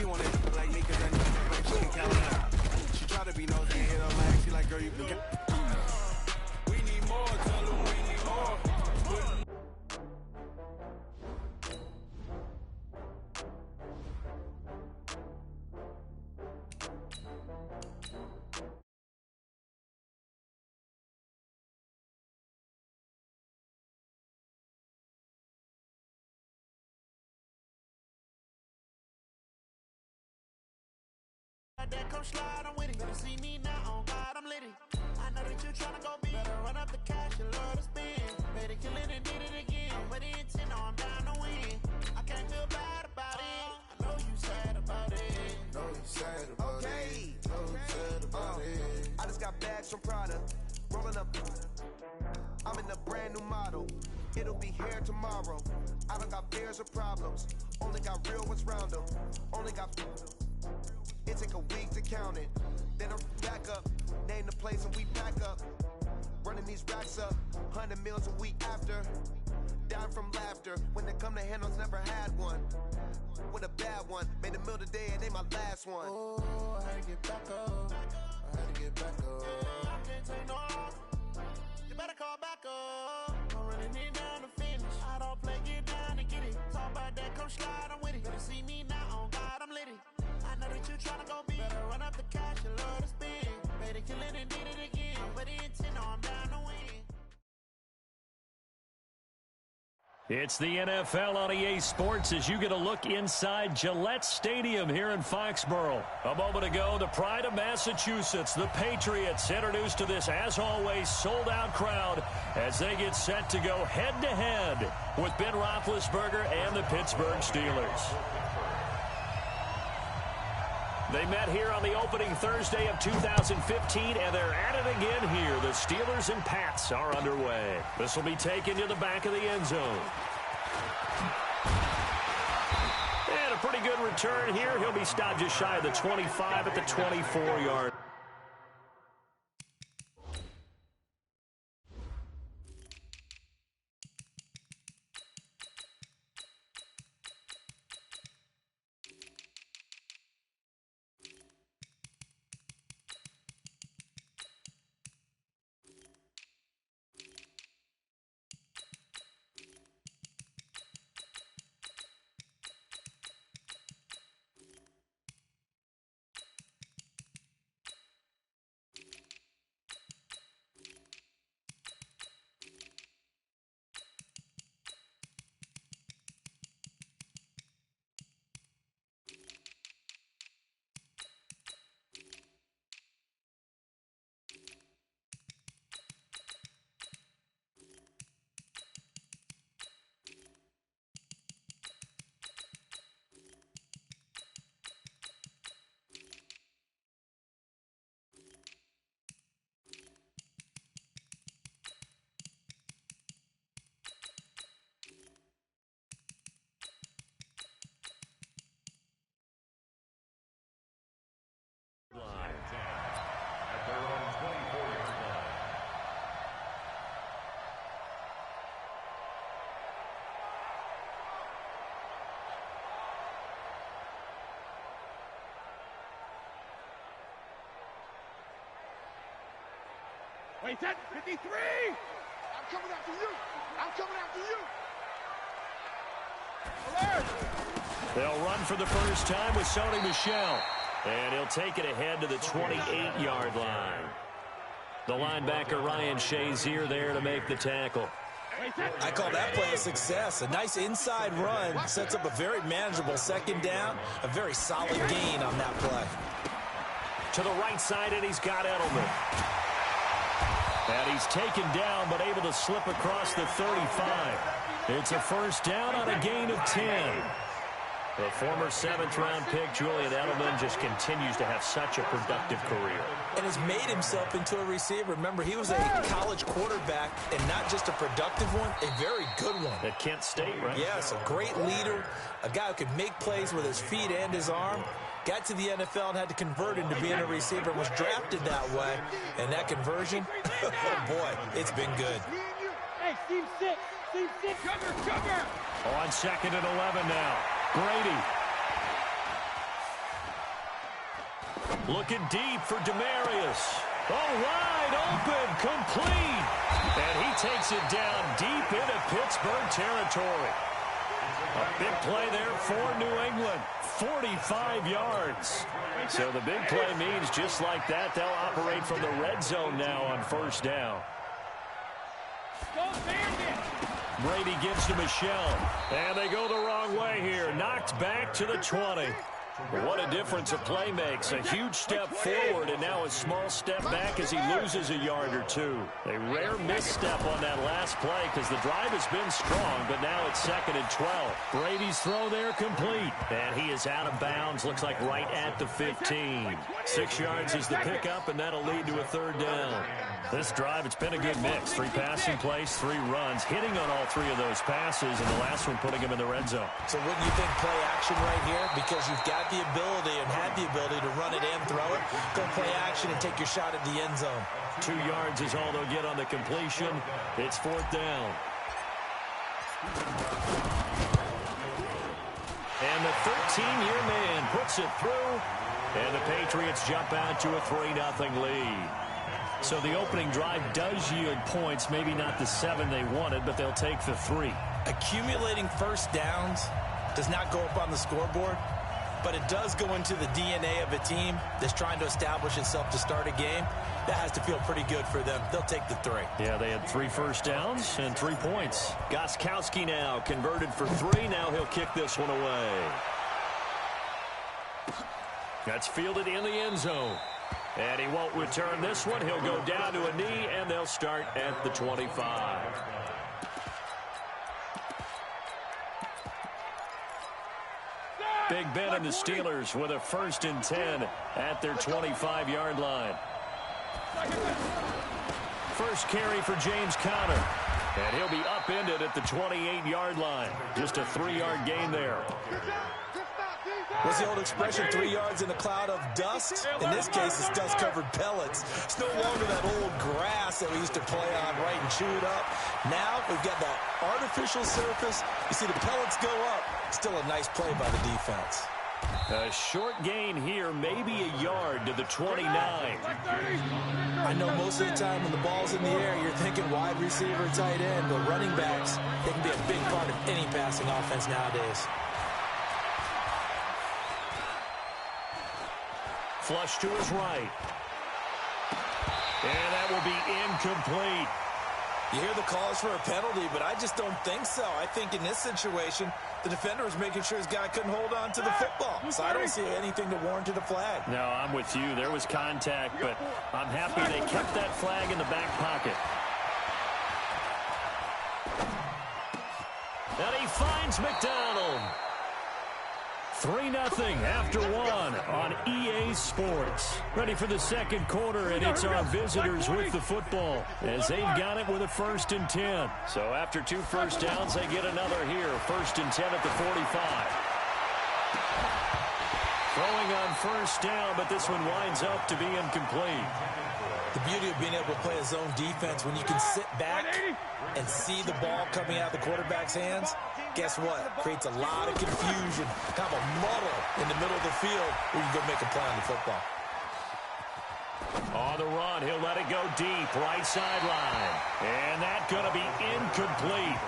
She wanna like me cause I know like she can count it out. She try to be nosy and hit her leg. She like, girl, you can count. We need more, tell them we need more. That come slide, I'm with it. Better see me now, on God, I'm litty. I know that you tryna go big. Better run up the cash, you love to spend. Better kill it and did it again. I'm with the intent, no, I'm down to win. I can't feel bad about it. I know you sad about it. Know you sad about it. Know you sad about it. I just got bags from Prada. Rolling up. I'm in a brand new model. It'll be here tomorrow. I don't got fears or problems. Only got real ones round them. Only got. It take a week to count it. Then I'm back up. Name the place and we pack up. Running these racks up. 100 meals a week after. Down from laughter. When they come to handles, never had one. With a bad one. Made a meal today and ain't my last one. Oh, I had to get back up. I had to get back up. I can't take no loss. You better call back up. I'm running it down to finish. I don't play, get down and get it. Talk about that, come slide, I'm with it. Better see me now, on God, I'm litty. I know that you tryna go big. Better run up the cash, you love to spend. Better kill it and did it again. But the intent, no, I'm down to win. It's the NFL on EA Sports as you get a look inside Gillette Stadium here in Foxborough. A moment ago, the pride of Massachusetts, the Patriots, introduced to this, as always, sold-out crowd as they get set to go head-to-head with Ben Roethlisberger and the Pittsburgh Steelers. They met here on the opening Thursday of 2015, and they're at it again here. The Steelers and Pats are underway. This will be taken to the back of the end zone. And a pretty good return here. He'll be stopped just shy of the 25 at the 24-yard. Wait, that 53! I'm coming after you! I'm coming after you! Alert! They'll run for the first time with Sony Michel. And he'll take it ahead to the 28-yard line. The linebacker, Ryan Shazier, there to make the tackle. I call that play a success. A nice inside run sets up a very manageable second down. A very solid gain on that play. To the right side, and he's got Edelman. And he's taken down, but able to slip across the 35. It's a first down on a gain of 10. The former 7th-round pick, Julian Edelman, just continues to have such a productive career. And has made himself into a receiver. Remember, he was a college quarterback, and not just a productive one, a very good one. At Kent State, right? Yes, a great leader, a guy who could make plays with his feet and his arm. Got to the NFL and had to convert into being a receiver and was drafted that way. And that conversion, oh boy, it's been good. Hey, Team 6! Team 6! Cover! On 2nd and 11 now. Brady. Looking deep for Demarius. Oh, wide open, complete. And he takes it down deep into Pittsburgh territory. A big play there for New England. 45 yards. So the big play means just like that, they'll operate from the red zone now on first down. Brady gives to Michelle. And they go the wrong way here. Knocked back to the 20. What a difference a play makes. A huge step forward and now a small step back as he loses a yard or two. A rare misstep on that last play because the drive has been strong, but now it's 2nd and 12. Brady's throw there complete. And he is out of bounds. Looks like right at the 15. 6 yards is the pickup, and that'll lead to a 3rd down. This drive, it's been a good mix. 3 passing plays, 3 runs, hitting on all 3 of those passes, and the last one putting him in the red zone. So wouldn't you think play action right here? Because you've got the ability and had the ability to run it and throw it. Go play action and take your shot at the end zone. 2 yards is all they'll get on the completion. It's 4th down. And the 13-year man puts it through, and the Patriots jump out to a 3-0 lead. So the opening drive does yield points, maybe not the 7 they wanted, but they'll take the 3. Accumulating first downs does not go up on the scoreboard, but it does go into the DNA of a team that's trying to establish itself to start a game. That has to feel pretty good for them. They'll take the 3. Yeah, they had 3 first downs and 3 points. Gostkowski now converted for 3. Now he'll kick this one away. That's fielded in the end zone. And he won't return this one. He'll go down to a knee, and they'll start at the 25. Big Ben and the Steelers with a 1st and 10 at their 25-yard line. First carry for James Conner. And he'll be upended at the 28-yard line. Just a 3-yard gain there. What's the old expression, 3 yards in a cloud of dust? In this case, it's dust-covered pellets. It's no longer that old grass that we used to play on, right, and chew it up. Now we've got that artificial surface. You see the pellets go up. Still a nice play by the defense. A short gain here, maybe a yard to the 29. I know most of the time when the ball's in the air, you're thinking wide receiver, tight end, but running backs, they can be a big part of any passing offense nowadays. Flush to his right. And that will be incomplete. You hear the calls for a penalty, but I just don't think so. I think in this situation, the defender was making sure his guy couldn't hold on to the football. So I don't see anything to warrant a flag. No, I'm with you. There was contact, but I'm happy they kept that flag in the back pocket. And he finds McDonald. 3-0 after 1 on EA Sports. Ready for the 2nd quarter, and it's our visitors with the football as they've got it with a 1st and 10. So after 2 first downs, they get another here. 1st and 10 at the 45. Throwing on first down, but this one winds up to be incomplete. The beauty of being able to play a zone defense when you can sit back and see the ball coming out of the quarterback's hands, guess what? Creates a lot of confusion, kind of a muddle in the middle of the field where you can go make a play on the football. On the run, he'll let it go deep, right sideline. And that's going to be incomplete.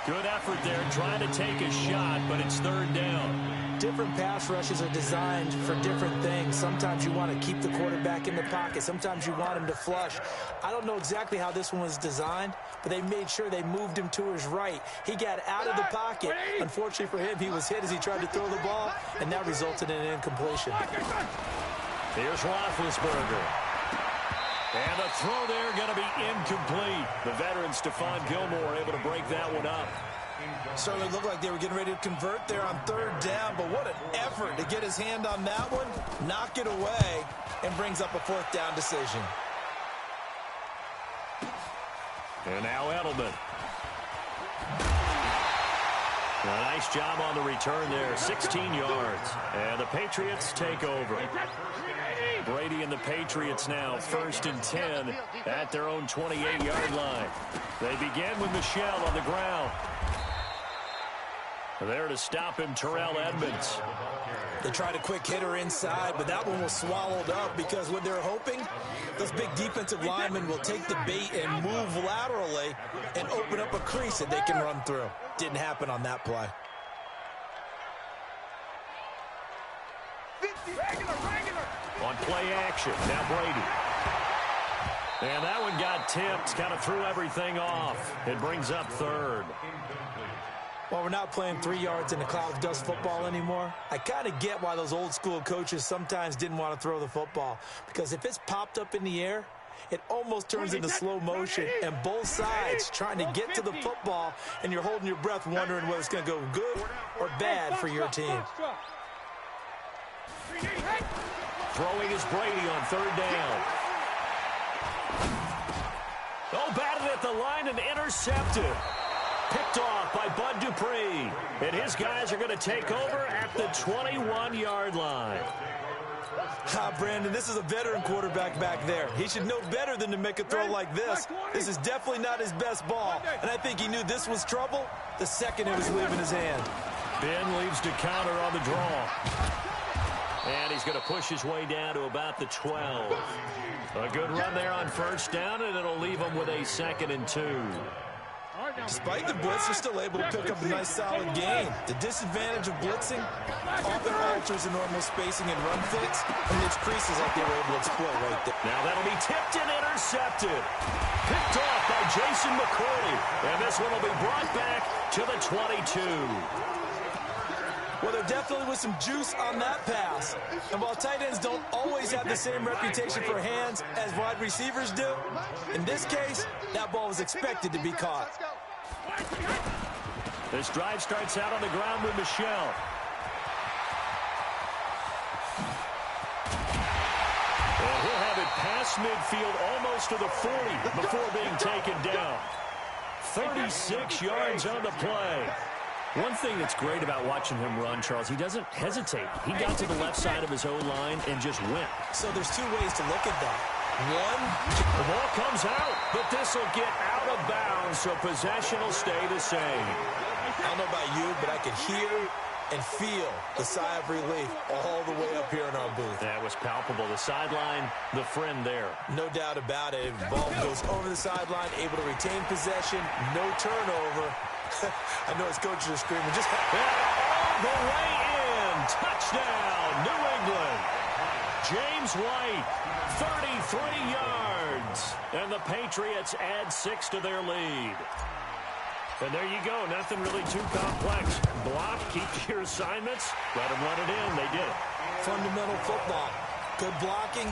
Good effort there, trying to take a shot, but it's 3rd down. Different pass rushes are designed for different things. Sometimes you want to keep the quarterback in the pocket. Sometimes you want him to flush. I don't know exactly how this one was designed, but they made sure they moved him to his right. He got out of the pocket. Unfortunately for him, he was hit as he tried to throw the ball, and that resulted in an incompletion. Here's Roethlisberger. And the throw there going to be incomplete. The veteran Stephon Gilmore able to break that one up. Certainly looked like they were getting ready to convert there on 3rd down, but what an effort to get his hand on that one, knock it away, and brings up a 4th down decision. And now Edelman. A nice job on the return there, 16 yards. And the Patriots take over. Brady and the Patriots now 1st and 10 at their own 28-yard line. They begin with Michelle on the ground. There to stop him, Terrell Edmonds. They tried a quick hitter inside, but that one was swallowed up because what they're hoping, those big defensive linemen will take the bait and move laterally and open up a crease that they can run through. Didn't happen on that play. On play action, now Brady. And that one got tipped, kind of threw everything off. It brings up third. Well, we're not playing 3 yards in a cloud of dust football anymore. I kind of get why those old school coaches sometimes didn't want to throw the football. Because if it's popped up in the air, it almost turns into slow motion. And both sides trying to get to the football, and you're holding your breath wondering whether it's going to go good or bad for your team. Throwing is Brady on third down. Oh, batted at the line and intercepted. Picked off by Bud Dupree. And his guys are going to take over at the 21-yard line. Brandon, this is a veteran quarterback back there. He should know better than to make a throw like this. This is definitely not his best ball. And I think he knew this was trouble the second it was leaving his hand. Ben leaves to counter on the draw. And he's going to push his way down to about the 12. A good run there on first down, and it'll leave him with a 2nd and 2. Despite the blitz, they're still able to pick up a nice solid gain. The disadvantage of blitzing often alters the normal spacing and run fits, and leaves creases like they were able to exploit right there. Now that'll be tipped and intercepted. Picked off by Jason McCourty. And this one will be brought back to the 22. Well, there definitely was some juice on that pass. And while tight ends don't always have the same reputation for hands as wide receivers do, in this case, that ball was expected to be caught. This drive starts out on the ground with Michelle. And he'll have it past midfield almost to the 40 before being taken down. 36 yards on the play. One thing that's great about watching him run, Charles, he doesn't hesitate. He got to the left side of his O-line and just went. So there's two ways to look at that. One, the ball comes out, but this will get out of bounds, so possession will stay the same. I don't know about you, but I could hear and feel the sigh of relief all the way up here in our booth. That was palpable. The sideline, the friend there. No doubt about it. The ball goes over the sideline, able to retain possession, no turnover. I know his coaches are screaming. Just all the way in. Touchdown, New England. James White, 33 yards. And the Patriots add 6 to their lead. And there you go. Nothing really too complex. Block, keep your assignments, let them run it in. They did it. Fundamental football. Good blocking,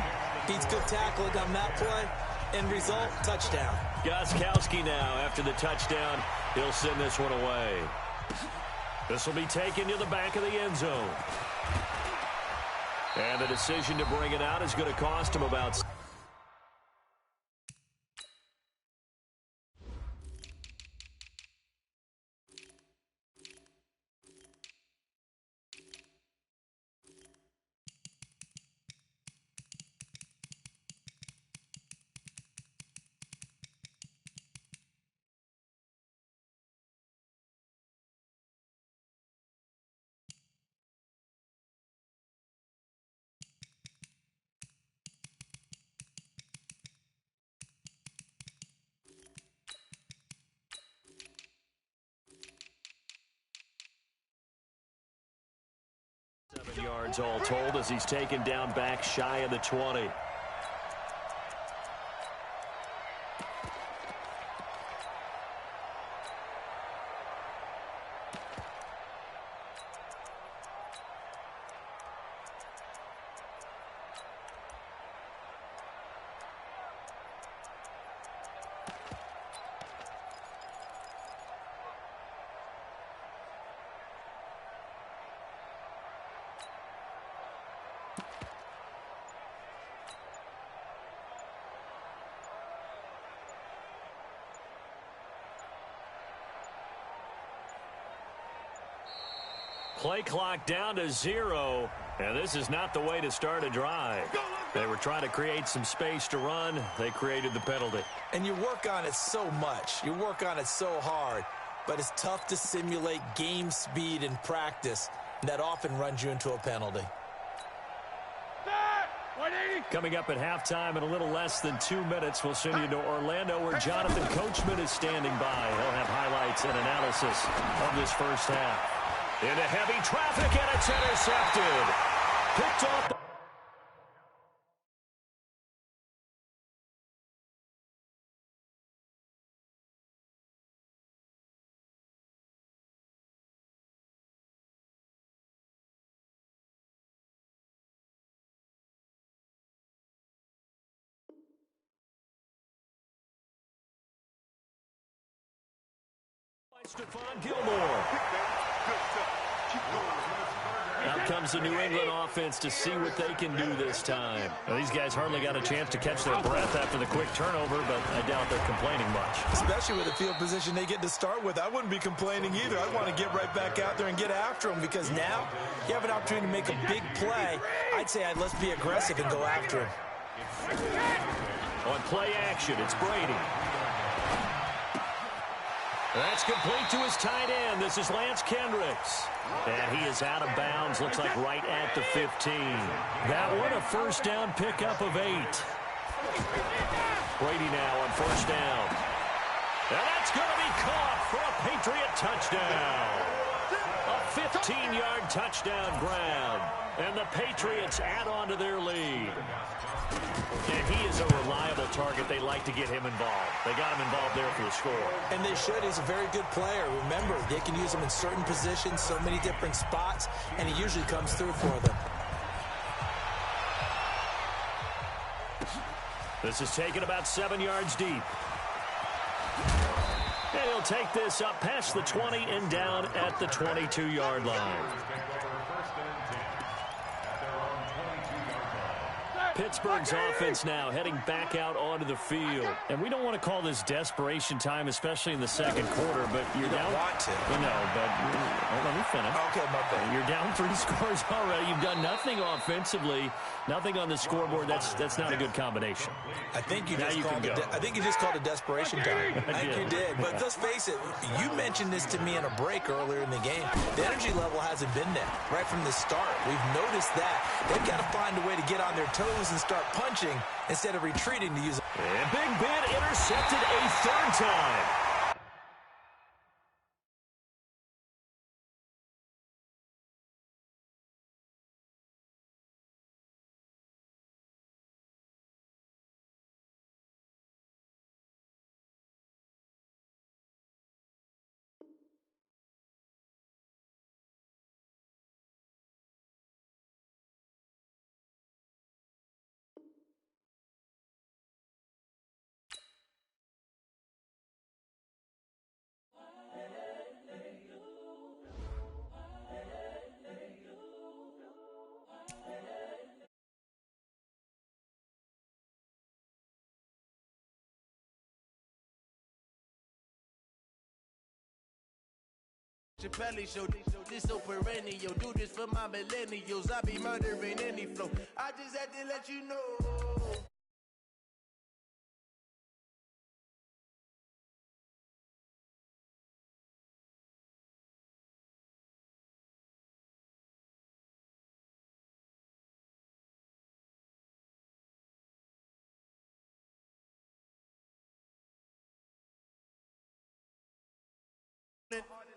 beats good tackling on that play. End result, touchdown. Gostkowski now, after the touchdown, he'll send this one away. This will be taken to the back of the end zone. And the decision to bring it out is going to cost him about... yards all told as he's taken down back shy of the 20. Play clock down to 0, and this is not the way to start a drive. They were trying to create some space to run. They created the penalty. And you work on it so much. You work on it so hard, but it's tough to simulate game speed in practice. That often runs you into a penalty. Coming up at halftime in a little less than 2 minutes, we'll send you to Orlando where Jonathan Coachman is standing by. He'll have highlights and analysis of this first half. Into heavy traffic, and it's intercepted. Picked off. Stephon Gilmore. Out comes the New England offense to see what they can do this time. Well, these guys hardly got a chance to catch their breath after the quick turnover, but I doubt they're complaining much. Especially with the field position they get to start with. I wouldn't be complaining either. I'd want to get right back out there and get after them because now you have an opportunity to make a big play. I'd say let's be aggressive and go after him. On play action, it's Brady. That's complete to his tight end. This is Lance Kendricks. And he is out of bounds, looks like right at the 15. That one a first down pickup of 8. Brady now on first down. And that's going to be caught for a Patriot touchdown. A 15-yard touchdown grab. And the Patriots add on to their lead. And he is a reliable target. They like to get him involved. They got him involved there for the score. And they should. He's a very good player. Remember, they can use him in certain positions, so many different spots, and he usually comes through for them. This is taken about 7 yards deep. And he'll take this up past the 20 and down at the 22-yard line. Pittsburgh's offense now heading back out onto the field. And we don't want to call this desperation time, especially in the second quarter, but you're down. Want to. No, but let me finish. Okay, my bad. You're down 3 scores already. You've done nothing offensively, nothing on the scoreboard. That's not a good combination. I think you just called it desperation time. I think you did. But let's face it, you mentioned this to me in a break earlier in the game. The energy level hasn't been there right from the start. We've noticed that. They've got to find a way to get on their toes and start punching instead of retreating to use it. And Big Ben intercepted a third time. Chappelle show, this so perennial. Do this for my millennials. I be murdering any flow. I just had to let you know.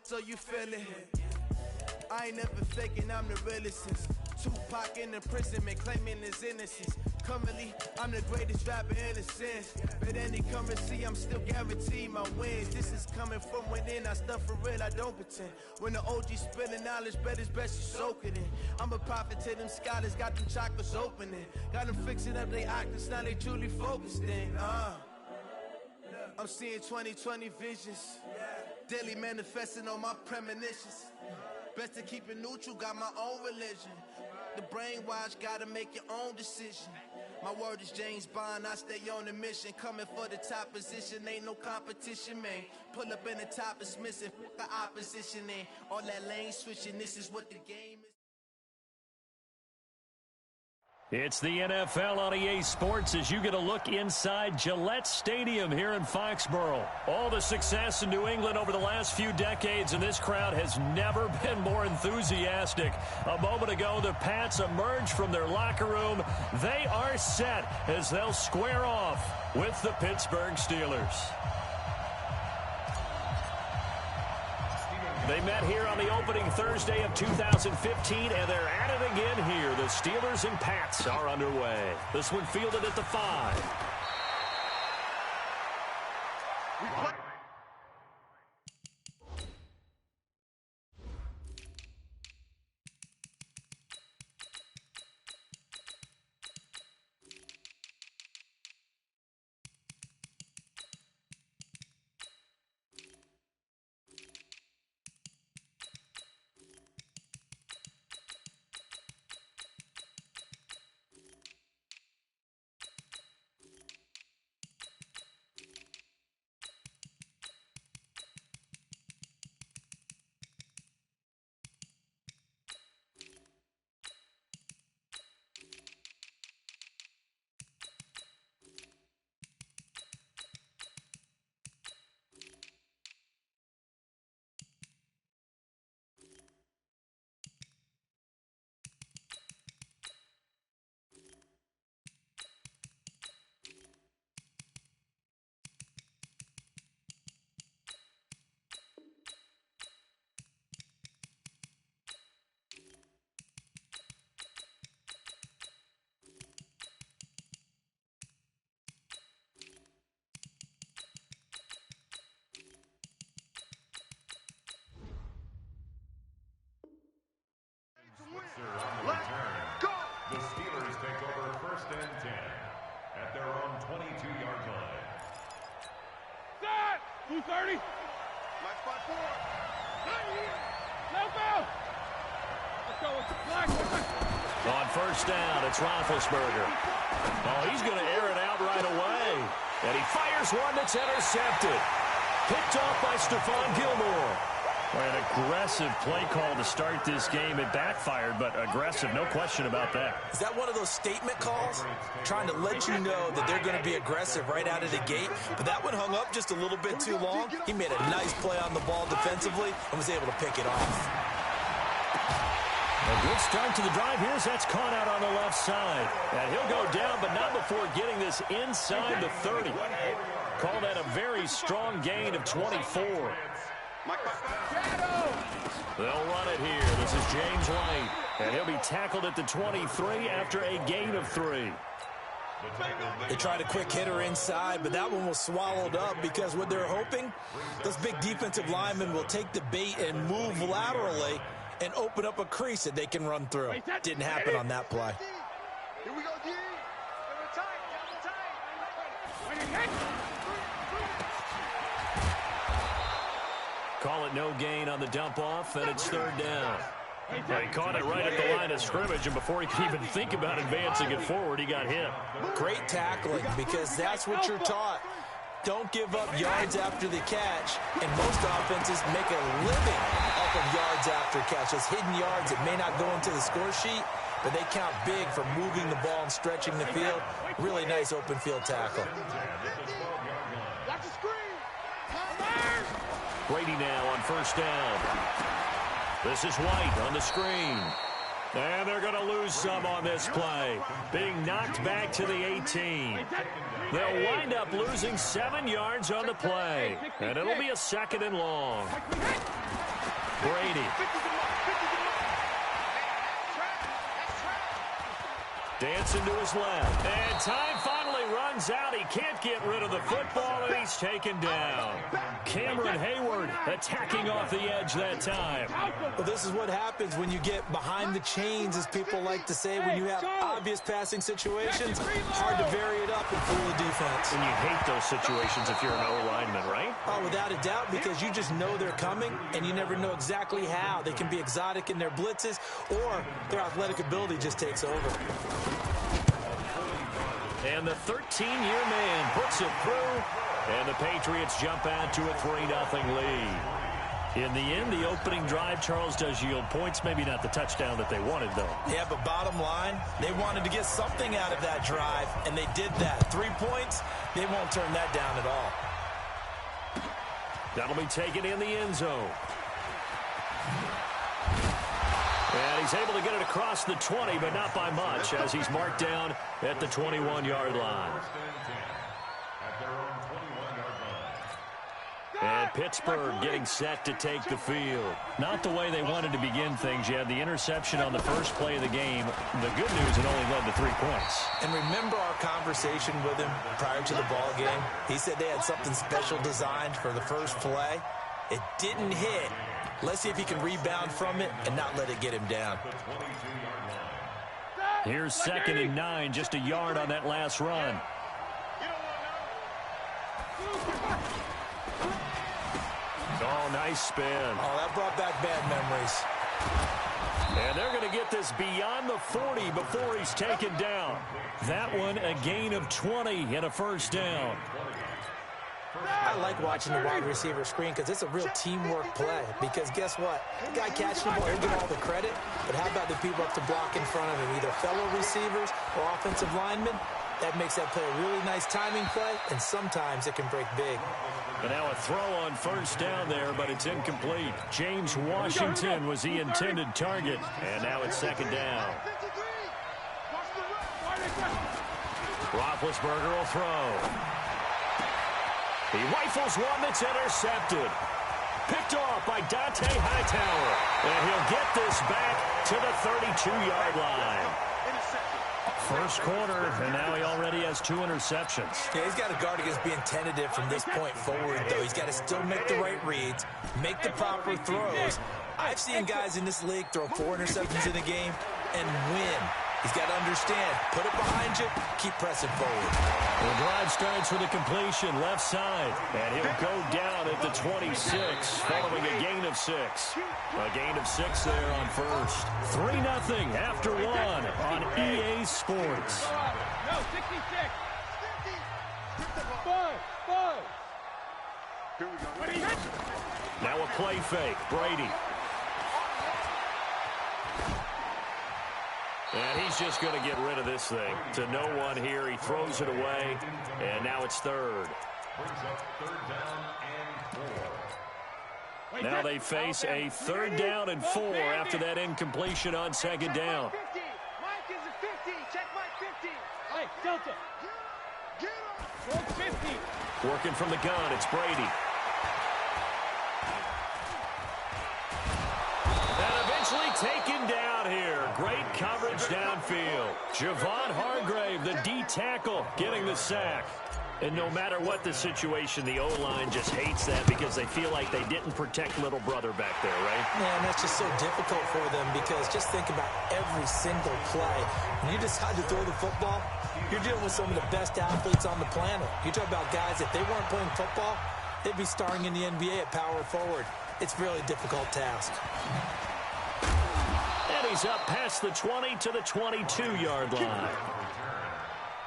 So you feel it? I ain't never faking, I'm the realest since Tupac in imprisonment, claiming his innocence. Currently, I'm the greatest rapper in a sense. But any currency, I'm still guaranteed my wins. This is coming from within, I stuff for real, I don't pretend. When the OG spilling knowledge, bet it's best you soak it in. I'm a prophet to them scholars, got them chakras opening. Got them fixing up they octaves, now they truly focused in. I'm seeing 2020 visions. Daily manifesting on my premonitions. Best to keep it neutral, got my own religion. The brainwash, gotta make your own decision. My word is James Bond, I stay on a mission. Coming for the top position, ain't no competition, man. Pull up in the top is missing, the opposition in. All that lane switching, this is what the game is. It's the NFL on EA Sports as you get a look inside Gillette Stadium here in Foxborough. All the success in New England over the last few decades, and this crowd has never been more enthusiastic. A moment ago, the Pats emerged from their locker room. They are set as they'll square off with the Pittsburgh Steelers. They met here on the opening Thursday of 2015, and they're at it again here. The Steelers and Pats are underway. This one fielded at the 5. The Steelers take over 1st and 10 at their own 22-yard line. Set! 230. Black spot 4. Not here. Left out. Let's go. Black. On 1st down, it's Roethlisberger. Oh, he's going to air it out right away. And he fires one that's intercepted. Picked off by Stephon Gilmore. An aggressive play call to start this game. It backfired, but aggressive, no question about that. Is that one of those statement calls? Trying to let you know that they're going to be aggressive right out of the gate. But that one hung up just a little bit too long. He made a nice play on the ball defensively and was able to pick it off. A good start to the drive. Here's that's caught out on the left side. And he'll go down, but not before getting this inside the 30. Call that a very strong gain of 24. They'll run it here. This is James White. And he'll be tackled at the 23 after a gain of 3. They tried a quick hitter inside, but that one was swallowed up because what they're hoping, those big defensive linemen will take the bait and move laterally and open up a crease that they can run through. Didn't happen on that play. Here we go, D. Call it no gain on the dump off, and it's 3rd down. He caught it right at the line of scrimmage, and before he could even think about advancing it forward, he got hit. Great tackling, because that's what you're taught. Don't give up yards after the catch, and most offenses make a living off of yards after catch. Those hidden yards that may not go into the score sheet, but they count big for moving the ball and stretching the field. Really nice open field tackle. That's a screen. Brady now on 1st down. This is White on the screen. And they're going to lose some on this play. Being knocked back to the 18. They'll wind up losing 7 yards on the play. And it'll be a 2nd and long. Brady. Dancing to his left. And time finally runs out. He can't get rid of the football, and he's taken down. Cameron Hayward attacking off the edge that time. Well, this is what happens when you get behind the chains, as people like to say, when you have obvious passing situations. Hard to vary it up and fool the defense. And you hate those situations if you're an O-lineman, right? Oh, without a doubt, because you just know they're coming, and you never know exactly how. They can be exotic in their blitzes, or their athletic ability just takes over. And the 13-year man puts it through, and the Patriots jump out to a 3-0 lead. In the end, the opening drive, Charles, does yield points. Maybe not the touchdown that they wanted, though. Yeah, but bottom line, they wanted to get something out of that drive, and they did that. 3 points, they won't turn that down at all. That'll be taken in the end zone. And he's able to get it across the 20, but not by much, as he's marked down at the 21-yard line. And Pittsburgh getting set to take the field. Not the way they wanted to begin things. You had the interception on the first play of the game. The good news, it only led to 3 points. And remember our conversation with him prior to the ball game? He said they had something special designed for the first play. It didn't hit. Let's see if he can rebound from it and not let it get him down. Here's 2nd and 9, just a yard on that last run. Oh, nice spin. Oh, that brought back bad memories. And they're going to get this beyond the 40 before he's taken down. That one, a gain of 20 and a first down. I like watching the wide receiver screen because it's a real teamwork play. Because guess what? The guy catching the ball, he'll get all the credit. But how about the people up to block in front of him, either fellow receivers or offensive linemen? That makes that play a really nice timing play, and sometimes it can break big. And now a throw on first down there, but it's incomplete. James Washington was the intended target, and now it's 2nd down. Roethlisberger will throw. He rifles one that's intercepted. Picked off by Dante Hightower. And he'll get this back to the 32-yard line. First quarter, and now he already has 2 interceptions. Yeah, he's got to guard against being tentative from this point forward, though. He's got to still make the right reads, make the proper throws. I've seen guys in this league throw 4 interceptions in a game and win. He's got to understand, put it behind you, keep pressing forward. The drive starts with a completion left side, and he'll go down at the 26, following a gain of 6. A gain of 6 there on first. 3-0 after 1 on EA Sports. No, 66. 5. Now a play fake, Brady. And he's just going to get rid of this thing. To no one here. He throws it away. And now it's 3rd. Now they face a 3rd down and 4 after that incompletion on 2nd down. Mike is a 50. Check Mike 50. Hey, Delta. Get him. 50. Working from the gun, it's Brady. And eventually taken down here. Great coverage downfield. Javon Hargrave, the D tackle, getting the sack. And no matter what the situation, the O-line just hates that because they feel like they didn't protect little brother back there, right? Yeah, and that's just so difficult for them because just think about every single play. When you decide to throw the football, you're dealing with some of the best athletes on the planet. You talk about guys, if they weren't playing football, they'd be starring in the NBA at power forward. It's a really difficult task. And he's up past the 20 to the 22-yard line.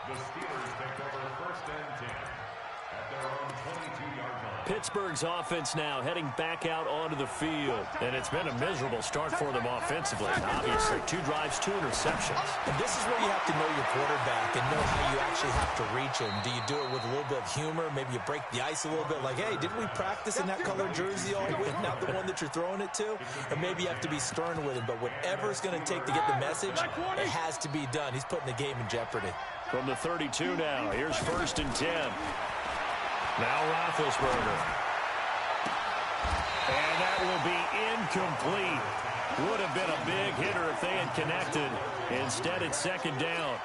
The Steelers take over 1st and 10 at their own 22-yard line. Pittsburgh's offense now heading back out onto the field. And it's been a miserable start for them offensively. Obviously, 2 drives, 2 interceptions. And this is where you have to know your quarterback and know how you actually have to reach him. Do you do it with a little bit of humor? Maybe you break the ice a little bit like, hey, didn't we practice in that color jersey all week? Not the one that you're throwing it to? Or maybe you have to be stern with him. But whatever it's going to take to get the message, it has to be done. He's putting the game in jeopardy. From the 32 now, here's 1st and 10. Now Roethlisberger. And that will be incomplete. Would have been a big hitter if they had connected. Instead, it's 2nd down.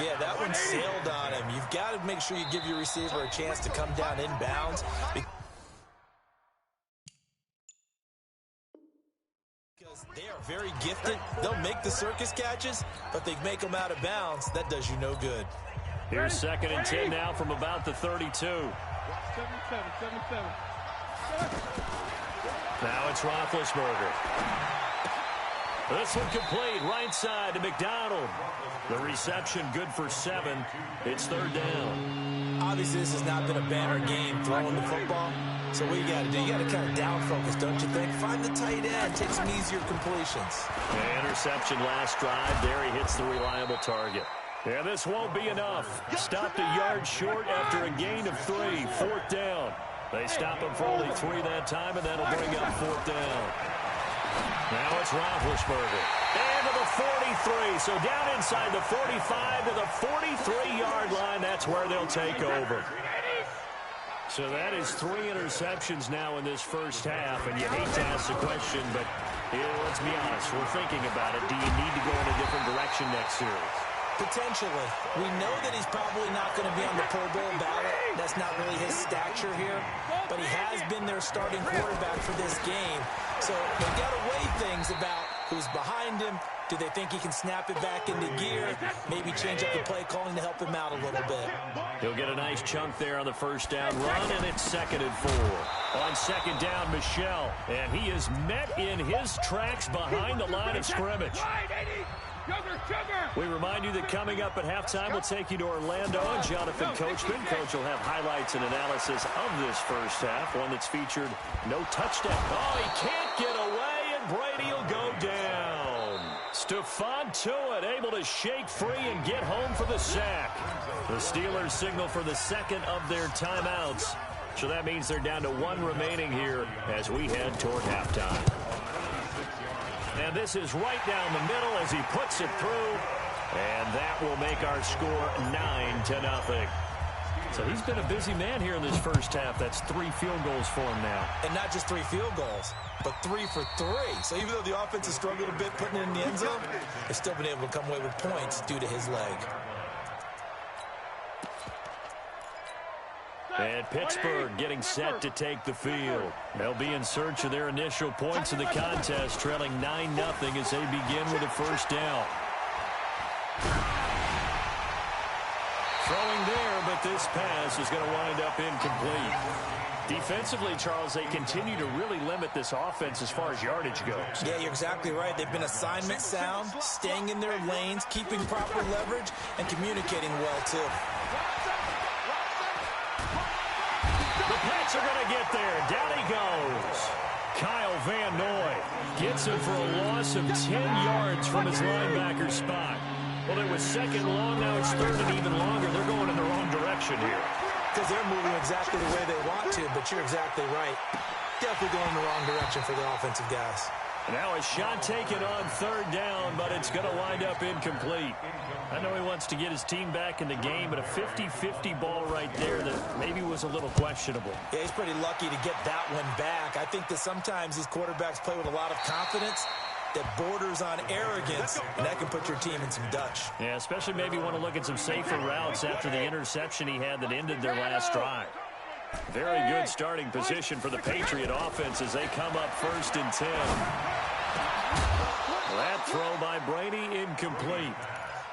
Yeah, that one sailed on him. You've got to make sure you give your receiver a chance to come down inbounds. Because they are very gifted. They'll make the circus catches, but they make them out of bounds. That does you no good. Here's 2nd and 10 now from about the 32. 77. Now it's Roethlisberger. This one complete, right side to McDonald. The reception good for 7. It's 3rd down. Obviously, this has not been a banner game throwing the football, So what you got to do, you got to kind of down focus, don't you think? Find the tight end, take some easier completions. Interception last drive. There he hits the reliable target. Yeah, this won't be enough. Stopped a yard short after a gain of 3. 4th down. They stop him for only 3 that time, and that'll bring up 4th down. Now it's Roethlisberger. And to the 43. So down inside the 45 to the 43-yard line. That's where they'll take over. So that is 3 interceptions now in this first half. And you hate to ask the question, but let's be honest. We're thinking about it. Do you need to go in a different direction next series? Potentially. We know that he's probably not going to be on the Pro Bowl ballot. That's not really his stature here. But he has been their starting quarterback for this game. So they've got to weigh things about who's behind him. Do they think he can snap it back into gear? Maybe change up the play calling to help him out a little bit. He'll get a nice chunk there on the first down run, and it's 2nd and 4. On 2nd down, Michel. And he is met in his tracks behind the line of scrimmage. We remind you that coming up at halftime, we'll take you to Orlando and Jonathan Coachman. Coach will have highlights and analysis of this first half, one that's featured no touchdown. Oh, he can't get away, and Brady will go down. Stephon Tuitt able to shake free and get home for the sack. The Steelers signal for the second of their timeouts. So that means they're down to 1 remaining here as we head toward halftime. And this is right down the middle as he puts it through. And that will make our score 9-0. So he's been a busy man here in this first half. That's 3 field goals for him now. And not just 3 field goals, but 3 for 3. So even though the offense has struggled a bit putting it in the end zone, they've still been able to come away with points due to his leg. And Pittsburgh getting set to take the field. They'll be in search of their initial points in the contest, trailing 9-0 as they begin with a first down. Throwing there, but this pass is going to wind up incomplete. Defensively, Charles, they continue to really limit this offense as far as yardage goes. Yeah, you're exactly right. They've been assignment sound, staying in their lanes, keeping proper leverage, and communicating well, too. The Pats are going to get there. Down he goes. Kyle Van Noy gets him for a loss of 10 yards from his linebacker spot. Well, it was 2nd long. Now it's 3rd and even longer. They're going in the wrong direction here. Because they're moving exactly the way they want to, but you're exactly right. Definitely going in the wrong direction for the offensive guys. Now a shot taken on 3rd down, but it's going to wind up incomplete. I know he wants to get his team back in the game, but a 50-50 ball right there that maybe was a little questionable. Yeah, he's pretty lucky to get that one back. I think that sometimes these quarterbacks play with a lot of confidence that borders on arrogance, and that can put your team in some Dutch. Yeah, especially maybe want to look at some safer routes after the interception he had that ended their last drive. Very good starting position for the Patriot offense as they come up 1st and 10. That throw by Brady incomplete.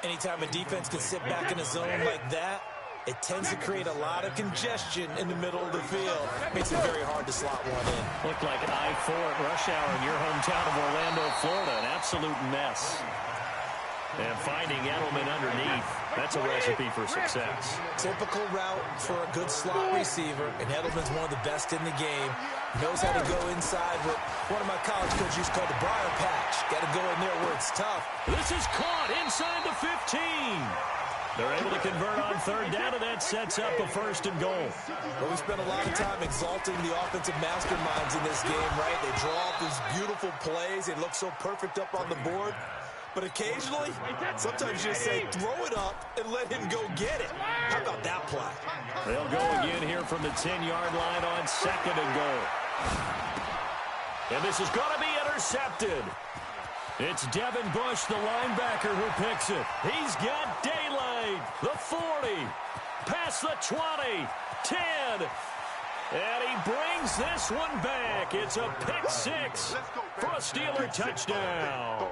Anytime a defense can sit back in a zone like that, it tends to create a lot of congestion in the middle of the field. Makes it very hard to slot one in. Looked like I-4 at rush hour in your hometown of Orlando, Florida. An absolute mess. And finding Edelman underneath, that's a recipe for success. Typical route for a good slot receiver, and Edelman's one of the best in the game. Knows how to go inside what one of my college coaches used to call the briar patch. Got to go in there where it's tough. This is caught inside the 15. They're able to convert on 3rd down, and that sets up a 1st and goal. Well, we spent a lot of time exalting the offensive masterminds in this game, right? They draw up these beautiful plays. They look so perfect up on the board. But occasionally, sometimes you just say, throw it up and let him go get it. How about that play? They'll go again here from the 10-yard line on 2nd and goal. And this is going to be intercepted. It's Devin Bush, the linebacker, who picks it. He's got daylight. The 40, past the 20, 10. And he brings this one back. It's a pick 6 for a Steeler touchdown.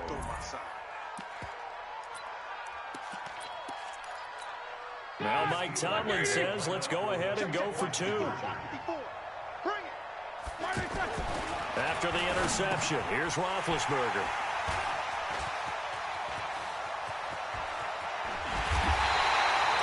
Now Mike Tomlin says, let's go ahead and go for 2. After the interception, here's Roethlisberger.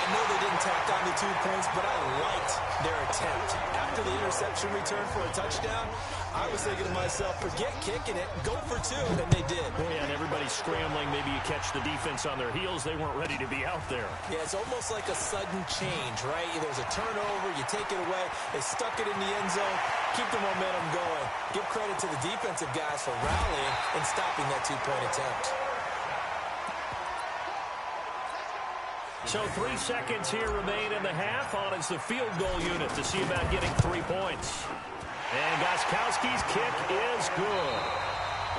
I know they didn't tack on the 2 points, but I liked their attempt. After the interception return for a touchdown, I was thinking to myself, forget kicking it, go for 2, and they did. Well, yeah, and everybody's scrambling. Maybe you catch the defense on their heels. They weren't ready to be out there. Yeah, it's almost like a sudden change, right? There's a turnover, you take it away, they stuck it in the end zone, keep the momentum going. Give credit to the defensive guys for rallying and stopping that 2-point attempt. So 3 seconds here remain in the half. On is the field goal unit to see about getting 3 points. And Gostkowski's kick is good.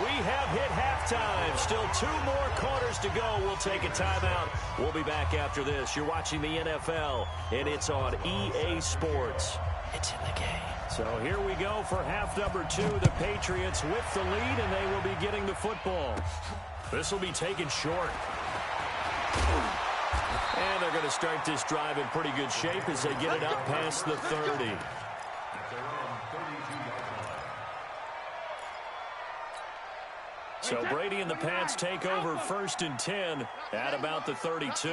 We have hit halftime. Still 2 more quarters to go. We'll take a timeout. We'll be back after this. You're watching the NFL, and it's on EA Sports. It's in the game. So here we go for half number 2. The Patriots with the lead, and they will be getting the football. This will be taken short. And they're going to start this drive in pretty good shape as they get it up past the 30. So Brady and the Pats take over 1st and 10 at about the 32.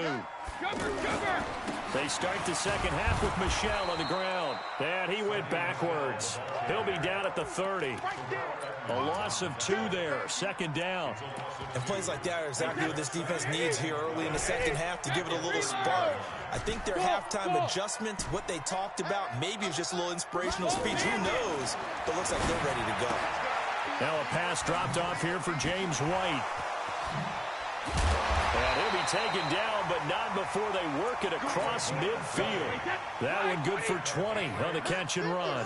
They start the second half with Michel on the ground. And he went backwards. He'll be down at the 30. A loss of 2 there. 2nd down. And plays like that are exactly what this defense needs here early in the second half to give it a little spark. I think their halftime adjustment, what they talked about, maybe it's just a little inspirational speech. Who knows? But looks like they're ready to go. Now a pass dropped off here for James White. And he'll be taken down, but not before they work it across midfield. That one good for 20 on the catch and run.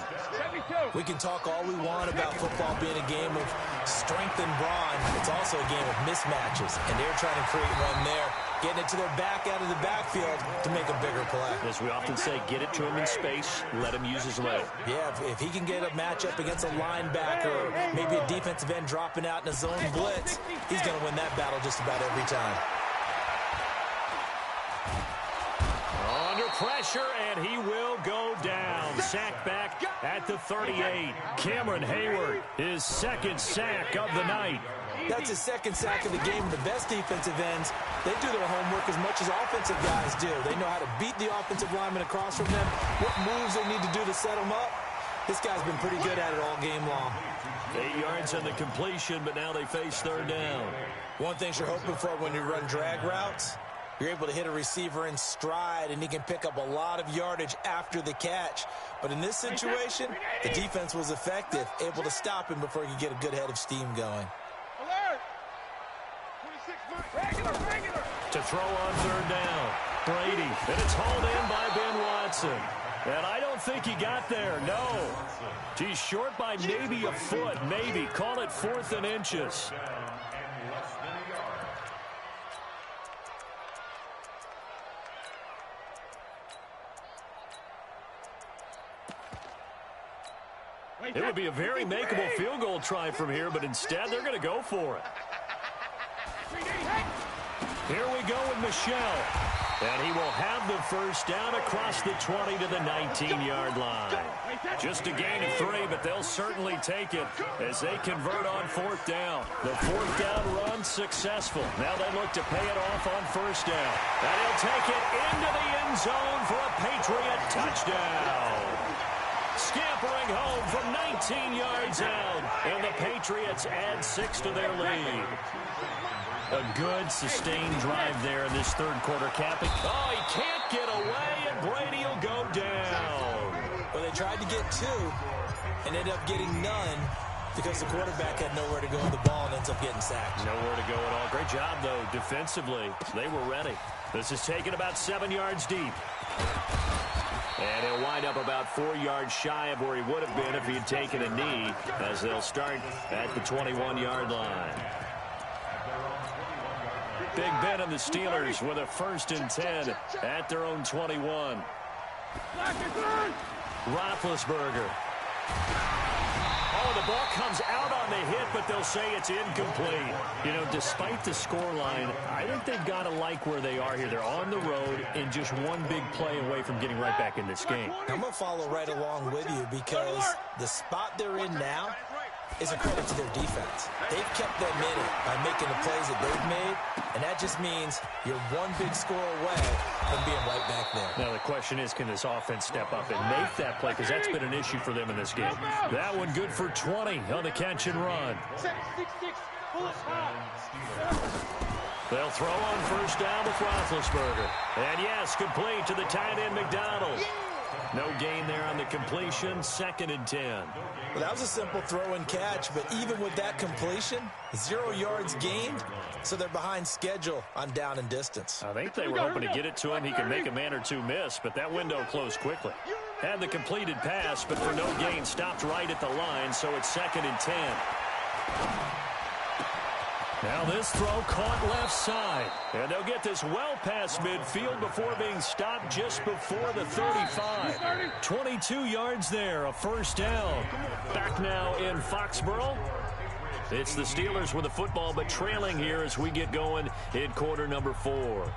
We can talk all we want about football being a game of strength and brawn. It's also a game of mismatches, and they're trying to create one there, getting it to their back out of the backfield to make a bigger play. As we often say, get it to him in space, let him use his leg. Yeah, if he can get a matchup against a linebacker or maybe a defensive end dropping out in a zone blitz, he's going to win that battle just about every time. Under pressure, and he will go down. Sack back at the 38. Cameron Hayward, his 2nd sack of the night. That's his 2nd sack of the game. The best defensive ends, they do their homework as much as offensive guys do. They know how to beat the offensive lineman across from them, what moves they need to do to set them up. This guy's been pretty good at it all game long. 8 yards on the completion, but now they face 3rd down. One thing you're hoping for when you run drag routes, you're able to hit a receiver in stride, and he can pick up a lot of yardage after the catch. But in this situation, the defense was effective, able to stop him before he could get a good head of steam going. To throw on 3rd down. Brady. And it's hauled in by Ben Watson. And I don't think he got there. No. He's short by maybe a foot. Maybe. Call it 4th and inches. It would be a very makeable field goal try from here, but instead they're going to go for it. Here we go with Michel. And he will have the 1st down across the 20 to the 19-yard line. Just a gain of 3, but they'll certainly take it as they convert on 4th down. The 4th down run successful. Now they look to pay it off on 1st down. And he'll take it into the end zone for a Patriot touchdown. Scampering home from 19 yards out. And the Patriots add 6 to their lead. A good, sustained drive there in this 3rd quarter, capping. Oh, he can't get away, and Brady will go down. Well, they tried to get 2 and ended up getting none because the quarterback had nowhere to go with the ball and ends up getting sacked. Nowhere to go at all. Great job, though, defensively. They were ready. This is taken about 7 yards deep. And he'll wind up about 4 yards shy of where he would have been if he had taken a knee, as they'll start at the 21-yard line. Big Ben and the Steelers with a 1st and 10 at their own 21. Roethlisberger. Oh, the ball comes out on the hit, but they'll say it's incomplete. You know, despite the scoreline, I think they've got to like where they are here. They're on the road and just one big play away from getting right back in this game. I'm going to follow right along with you because the spot they're in now, is a credit to their defense. They've kept them in it by making the plays that they've made, and that just means you're one big score away from being right back there. Now the question is, can this offense step up and make that play? Because that's been an issue for them in this game. That one good for 20 on the catch and run. They'll throw on first down with Roethlisberger. And yes, complete to the tight end McDonald. No gain there on the completion, 2nd and 10. Well, that was a simple throw and catch, but even with that completion, 0 yards gained, so they're behind schedule on down and distance. I think they were hoping to get it to him. He can make a man or two miss, but that window closed quickly. Had the completed pass, but for no gain, stopped right at the line, so it's 2nd and 10. Now this throw caught left side. And they'll get this well past midfield before being stopped just before the 35. 22 yards there, a first down. Back now in Foxborough. It's the Steelers with the football, but trailing here as we get going in quarter number 4.